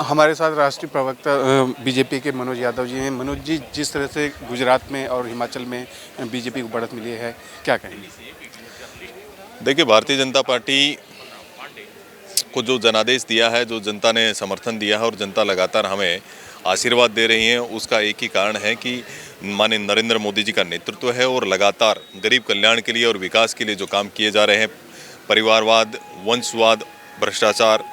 हमारे साथ राष्ट्रीय प्रवक्ता बीजेपी के मनोज यादव जी हैं। मनोज जी, जिस तरह से गुजरात में और हिमाचल में बीजेपी को बढ़त मिली है, क्या कहेंगे? देखिए, भारतीय जनता पार्टी को जो जनादेश दिया है, जो जनता ने समर्थन दिया है और जनता लगातार हमें आशीर्वाद दे रही है, उसका एक ही कारण है कि माननीय नरेंद्र मोदी जी का नेतृत्व है और लगातार गरीब कल्याण के लिए और विकास के लिए जो काम किए जा रहे हैं, परिवारवाद, वंशवाद, भ्रष्टाचार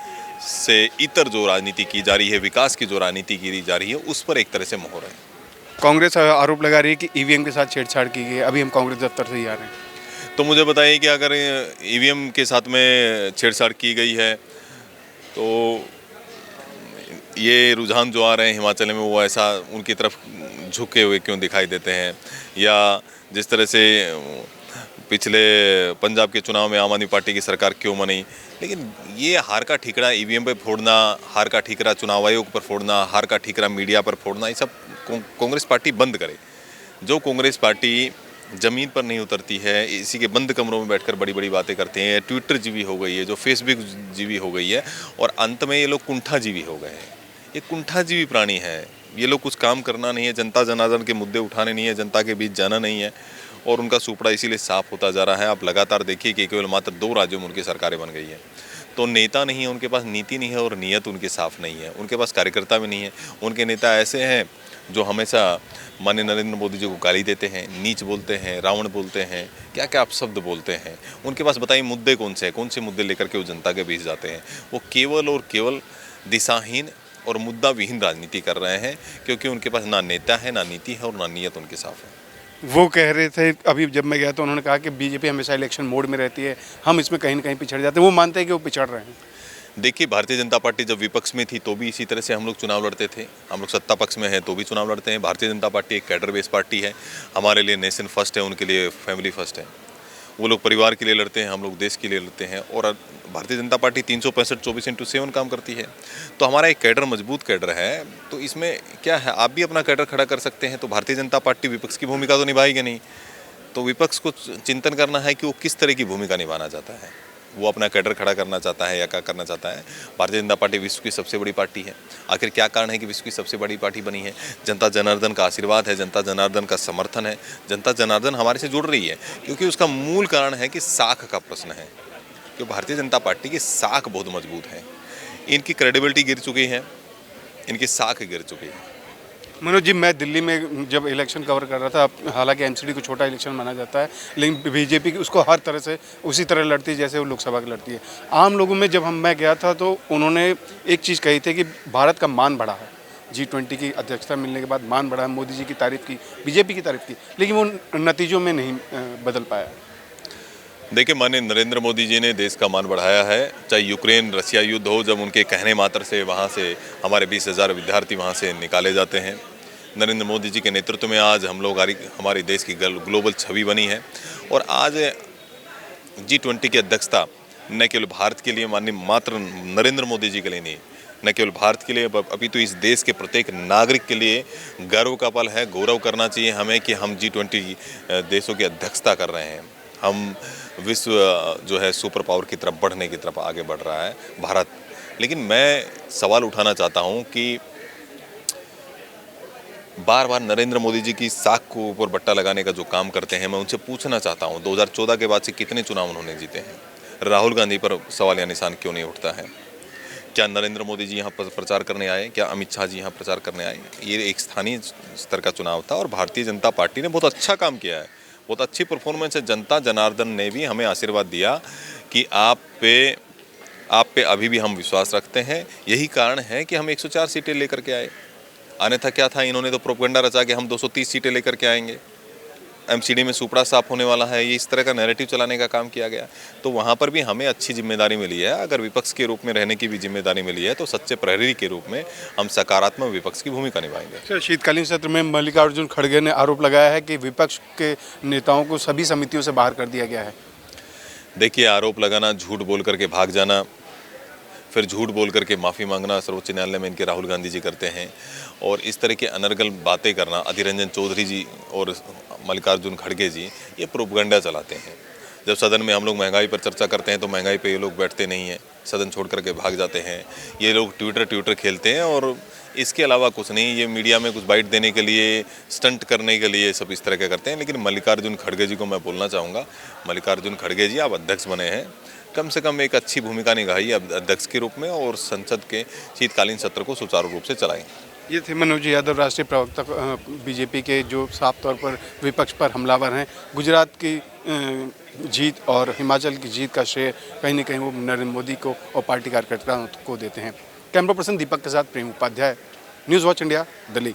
से इतर जो राजनीति की जा रही है, विकास की जो राजनीति की जा रही है, उस पर एक तरह से मोहर है। कांग्रेस आरोप लगा रही है कि ईवीएम के साथ छेड़छाड़ की गई है। अभी हम कांग्रेस दफ्तर से ही आ रहे हैं। तो मुझे बताइए कि अगर ईवीएम के साथ में छेड़छाड़ की गई है तो ये रुझान जो आ रहे हैं हिमाचल में, वो ऐसा उनकी तरफ झुके हुए क्यों दिखाई देते हैं? या जिस तरह से पिछले पंजाब के चुनाव में आम आदमी पार्टी की सरकार क्यों बनी? लेकिन ये हार का ठीकरा ईवीएम पे फोड़ना, हार का ठीकरा चुनाव आयोग पर फोड़ना, हार का ठीकरा मीडिया पर फोड़ना, ये सब कांग्रेस पार्टी बंद करे। जो कांग्रेस पार्टी ज़मीन पर नहीं उतरती है, इसी के बंद कमरों में बैठकर बड़ी बड़ी बातें करते हैं, ट्विटर जीवी हो गई है, जो फेसबुक जीवी हो गई है, और अंत में ये लोग कुंठा जीवी हो गए हैं। ये कुंठा जीवी प्राणी है। ये लोग कुछ काम करना नहीं है, जनता जनार्दन के मुद्दे उठाने नहीं है, जनता के बीच जाना नहीं है, और उनका सुपड़ा इसीलिए साफ होता जा रहा है। आप लगातार देखिए कि केवल मात्र 2 राज्यों में उनकी सरकारें बन गई है। तो नेता नहीं है उनके पास, नीति नहीं है और नीयत उनकी साफ नहीं है। उनके पास कार्यकर्ता भी नहीं है। उनके नेता ऐसे हैं जो हमेशा माननीय नरेंद्र मोदी जी को गाली देते हैं, नीच बोलते हैं, रावण बोलते हैं, क्या क्या आप शब्द बोलते हैं। उनके पास बताइए मुद्दे कौन से हैं, कौन से मुद्दे लेकर के वो जनता के बीच जाते हैं? वो केवल और केवल दिशाहीन और मुद्दा विहीन राजनीति कर रहे हैं, क्योंकि उनके पास ना नेता है, ना नीति है और ना नीयत उनकी साफ है। वो कह रहे थे, अभी जब मैं गया तो उन्होंने कहा कि बीजेपी हमेशा इलेक्शन मोड में रहती है, हम इसमें कहीं ना कहीं पिछड़ जाते हैं। वो मानते हैं कि वो पिछड़ रहे हैं। देखिए, भारतीय जनता पार्टी जब विपक्ष में थी तो भी इसी तरह से हम लोग चुनाव लड़ते थे। हम लोग सत्ता पक्ष में हैं तो भी चुनाव लड़ते हैं। भारतीय जनता पार्टी एक कैडर बेस्ड पार्टी है। हमारे लिए नेशन फर्स्ट है, उनके लिए फैमिली फर्स्ट है। वो लोग परिवार के लिए लड़ते हैं, हम लोग देश के लिए लड़ते हैं। और भारतीय जनता पार्टी 365 24/7 काम करती है। तो हमारा एक कैडर मजबूत कैडर है। तो इसमें क्या है, आप भी अपना कैडर खड़ा कर सकते हैं। तो भारतीय जनता पार्टी विपक्ष की भूमिका तो निभाएगी नहीं। तो विपक्ष को चिंतन करना है कि वो किस तरह की भूमिका निभाना चाहता है। वो अपना कैडर खड़ा करना चाहता है या क्या करना चाहता है। भारतीय जनता पार्टी विश्व की सबसे बड़ी पार्टी है। आखिर क्या कारण है कि विश्व की सबसे बड़ी पार्टी बनी है? जनता जनार्दन का आशीर्वाद है, जनता जनार्दन का समर्थन है। जनता जनार्दन हमारे से जुड़ रही है, क्योंकि उसका मूल कारण है कि साख का प्रश्न है। कि भारतीय जनता पार्टी की साख बहुत मजबूत है। इनकी क्रेडिबिलिटी गिर चुकी है, इनकी साख गिर चुकी है। मनोज जी, मैं दिल्ली में जब इलेक्शन कवर कर रहा था, हालांकि एमसीडी को छोटा इलेक्शन माना जाता है, लेकिन बीजेपी उसको हर तरह से उसी तरह लड़ती है जैसे वो लोकसभा की लड़ती है। आम लोगों में जब मैं गया था तो उन्होंने एक चीज़ कही थी कि भारत का मान बढ़ा है। G20 की अध्यक्षता मिलने के बाद मान बढ़ा है। मोदी जी की तारीफ की, बीजेपी की तारीफ की, लेकिन वो नतीजों में नहीं बदल पाया। देखिए, माननीय नरेंद्र मोदी जी ने देश का मान बढ़ाया है। चाहे यूक्रेन रशिया युद्ध हो, जब उनके कहने मात्र से वहाँ से हमारे 20,000 विद्यार्थी वहाँ से निकाले जाते हैं। नरेंद्र मोदी जी के नेतृत्व में आज हम लोग हमारे देश की ग्लोबल छवि बनी है। और आज G20 की अध्यक्षता न केवल भारत के लिए, माननीय मात्र नरेंद्र मोदी जी के लिए नहीं, न केवल भारत के लिए, अभी तो इस देश के प्रत्येक नागरिक के लिए गर्व का पल है। गौरव करना चाहिए हमें कि हम G20 देशों की अध्यक्षता कर रहे हैं। हम विश्व जो है सुपर पावर की तरफ बढ़ने की तरफ आगे बढ़ रहा है भारत। लेकिन मैं सवाल उठाना चाहता हूं कि बार बार नरेंद्र मोदी जी की साख को ऊपर बट्टा लगाने का जो काम करते हैं, मैं उनसे पूछना चाहता हूं 2014 के बाद से कितने चुनाव उन्होंने जीते हैं? राहुल गांधी पर सवाल या निशान क्यों नहीं उठता है? क्या नरेंद्र मोदी जी यहाँ पर प्रचार करने आए? क्या अमित शाह जी यहाँ प्रचार करने आए? ये एक स्थानीय स्तर का चुनाव था और भारतीय जनता पार्टी ने बहुत अच्छा काम किया है, बहुत अच्छी परफॉर्मेंस है। जनता जनार्दन ने भी हमें आशीर्वाद दिया कि आप पे अभी भी हम विश्वास रखते हैं। यही कारण है कि हम 104 सीटें लेकर के आए। अन्यथा क्या था, इन्होंने तो प्रोपेगेंडा रचा कि हम 230 सीटें लेकर के आएंगे, एमसीडी में सुपड़ा साफ होने वाला है, ये इस तरह का नैरेटिव चलाने का काम किया गया। तो वहाँ पर भी हमें अच्छी जिम्मेदारी मिली है। अगर विपक्ष के रूप में रहने की भी जिम्मेदारी मिली है तो सच्चे प्रहरी के रूप में हम सकारात्मक विपक्ष की भूमिका निभाएंगे। शीतकालीन सत्र में मल्लिकार्जुन खड़गे ने आरोप लगाया है कि विपक्ष के नेताओं को सभी समितियों से बाहर कर दिया गया है। देखिए, आरोप लगाना, झूठ बोल करके भाग जाना, फिर झूठ बोल करके माफ़ी मांगना सर्वोच्च न्यायालय में इनके राहुल गांधी जी करते हैं। और इस तरह के अनर्गल बातें करना, अधीर रंजन चौधरी जी और मल्लिकार्जुन खड़गे जी ये प्रोपेगेंडा चलाते हैं। जब सदन में हम लोग महंगाई पर चर्चा करते हैं तो महंगाई पे ये लोग बैठते नहीं हैं, सदन छोड़ करके भाग जाते हैं। ये लोग ट्विटर खेलते हैं और इसके अलावा कुछ नहीं। ये मीडिया में कुछ बाइट देने के लिए, स्टंट करने के लिए सब इस तरह के करते हैं। लेकिन मल्लिकार्जुन खड़गे जी को मैं बोलना चाहूँगा, मल्लिकार्जुन खड़गे जी आप अध्यक्ष बने हैं, कम से कम एक अच्छी भूमिका निभाइए अध्यक्ष के रूप में और संसद के शीतकालीन सत्र को सुचारू रूप से चलाएं। ये थे मनोज यादव, राष्ट्रीय प्रवक्ता बीजेपी के, जो साफ तौर पर विपक्ष पर हमलावर हैं। गुजरात की जीत और हिमाचल की जीत का श्रेय कहीं न कहीं वो नरेंद्र मोदी को और पार्टी कार्यकर्ताओं को देते हैं। कैमरा पर्सन दीपक के साथ Prem Upadhyay, news watch India, Delhi.